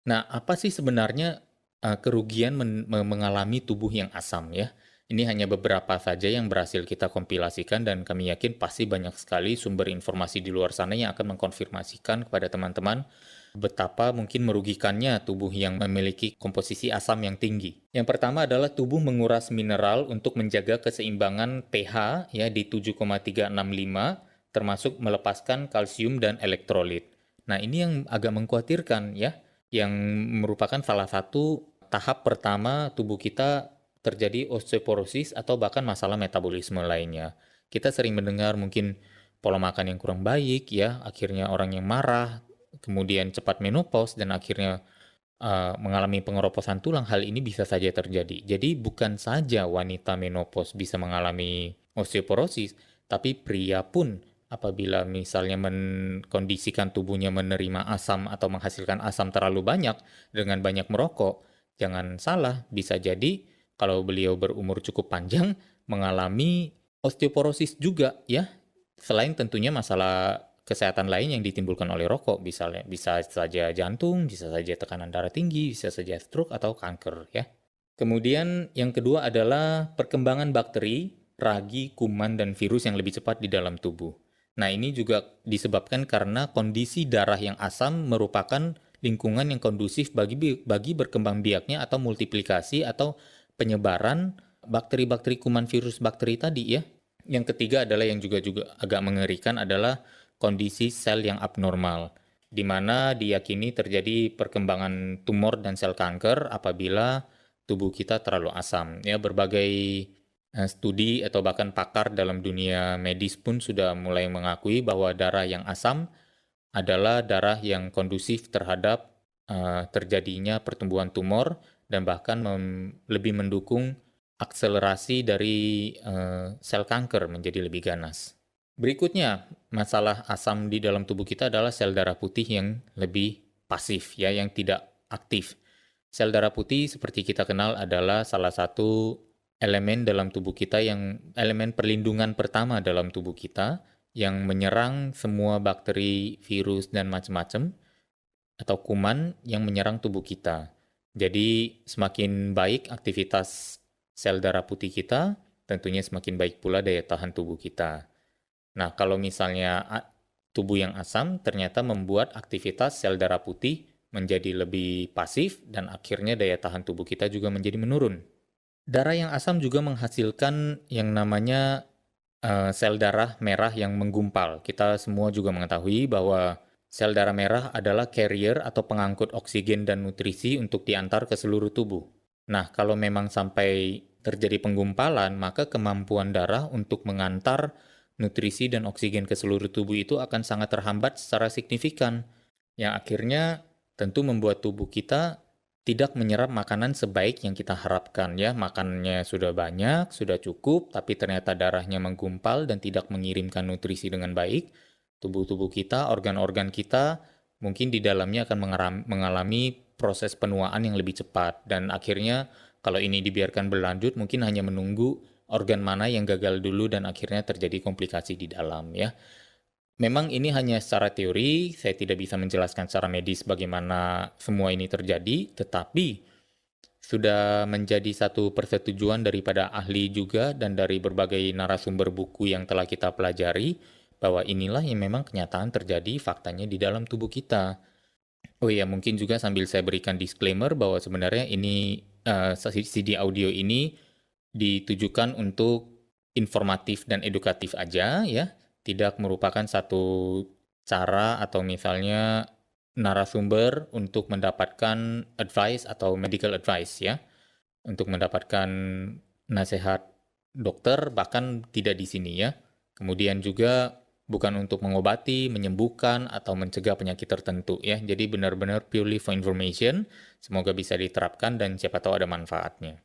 Nah, apa sih sebenarnya kerugian mengalami tubuh yang asam ya? Ini hanya beberapa saja yang berhasil kita kompilasikan dan kami yakin pasti banyak sekali sumber informasi di luar sana yang akan mengkonfirmasikan kepada teman-teman betapa mungkin merugikannya tubuh yang memiliki komposisi asam yang tinggi. Yang pertama adalah tubuh menguras mineral untuk menjaga keseimbangan pH ya di 7,365 termasuk melepaskan kalsium dan elektrolit. Nah, ini yang agak mengkhawatirkan ya, yang merupakan salah satu tahap pertama tubuh kita terjadi osteoporosis atau bahkan masalah metabolisme lainnya. Kita sering mendengar mungkin pola makan yang kurang baik ya, akhirnya orang yang marah, kemudian cepat menopause dan akhirnya mengalami pengeroposan tulang. Hal ini bisa saja terjadi. Jadi bukan saja wanita menopause bisa mengalami osteoporosis, tapi pria pun apabila misalnya mengkondisikan tubuhnya menerima asam atau menghasilkan asam terlalu banyak dengan banyak merokok, jangan salah, bisa jadi kalau beliau berumur cukup panjang mengalami osteoporosis juga ya. Selain tentunya masalah kesehatan lain yang ditimbulkan oleh rokok, misalnya bisa saja jantung, bisa saja tekanan darah tinggi, bisa saja stroke atau kanker ya. Kemudian yang kedua adalah perkembangan bakteri, ragi, kuman, dan virus yang lebih cepat di dalam tubuh. Nah, ini juga disebabkan karena kondisi darah yang asam merupakan lingkungan yang kondusif bagi berkembang biaknya atau multiplikasi atau penyebaran bakteri-bakteri kuman virus bakteri tadi ya. Yang ketiga adalah yang juga agak mengerikan adalah kondisi sel yang abnormal, di mana diyakini terjadi perkembangan tumor dan sel kanker apabila tubuh kita terlalu asam. Ya, berbagai studi atau bahkan pakar dalam dunia medis pun sudah mulai mengakui bahwa darah yang asam adalah darah yang kondusif terhadap terjadinya pertumbuhan tumor dan bahkan lebih mendukung akselerasi dari sel kanker menjadi lebih ganas. Berikutnya, masalah asam di dalam tubuh kita adalah sel darah putih yang lebih pasif ya, yang tidak aktif. Sel darah putih seperti kita kenal adalah salah satu elemen dalam tubuh kita yang elemen perlindungan pertama dalam tubuh kita yang menyerang semua bakteri, virus, dan macam-macam atau kuman yang menyerang tubuh kita. Jadi semakin baik aktivitas sel darah putih kita, tentunya semakin baik pula daya tahan tubuh kita. Nah, kalau misalnya tubuh yang asam ternyata membuat aktivitas sel darah putih menjadi lebih pasif dan akhirnya daya tahan tubuh kita juga menjadi menurun. Darah yang asam juga menghasilkan yang namanya sel darah merah yang menggumpal. Kita semua juga mengetahui bahwa sel darah merah adalah carrier atau pengangkut oksigen dan nutrisi untuk diantar ke seluruh tubuh. Nah, kalau memang sampai terjadi penggumpalan, maka kemampuan darah untuk mengantar nutrisi dan oksigen ke seluruh tubuh itu akan sangat terhambat secara signifikan, yang akhirnya tentu membuat tubuh kita tidak menyerap makanan sebaik yang kita harapkan ya. Makannya sudah banyak, sudah cukup, tapi ternyata darahnya menggumpal dan tidak mengirimkan nutrisi dengan baik. Tubuh-tubuh kita, organ-organ kita mungkin di dalamnya akan mengalami proses penuaan yang lebih cepat dan akhirnya kalau ini dibiarkan berlanjut mungkin hanya menunggu organ mana yang gagal dulu dan akhirnya terjadi komplikasi di dalam ya. Memang ini hanya secara teori, saya tidak bisa menjelaskan secara medis bagaimana semua ini terjadi, tetapi sudah menjadi satu persetujuan daripada ahli juga dan dari berbagai narasumber buku yang telah kita pelajari, bahwa inilah yang memang kenyataan terjadi faktanya di dalam tubuh kita. Oh iya, mungkin juga sambil saya berikan disclaimer bahwa sebenarnya ini CD audio ini ditujukan untuk informatif dan edukatif aja ya, tidak merupakan satu cara atau misalnya narasumber untuk mendapatkan advice atau medical advice ya, untuk mendapatkan nasihat dokter bahkan tidak di sini ya. Kemudian juga bukan untuk mengobati, menyembuhkan atau mencegah penyakit tertentu ya. Jadi benar-benar purely for information. Semoga bisa diterapkan dan siapa tahu ada manfaatnya.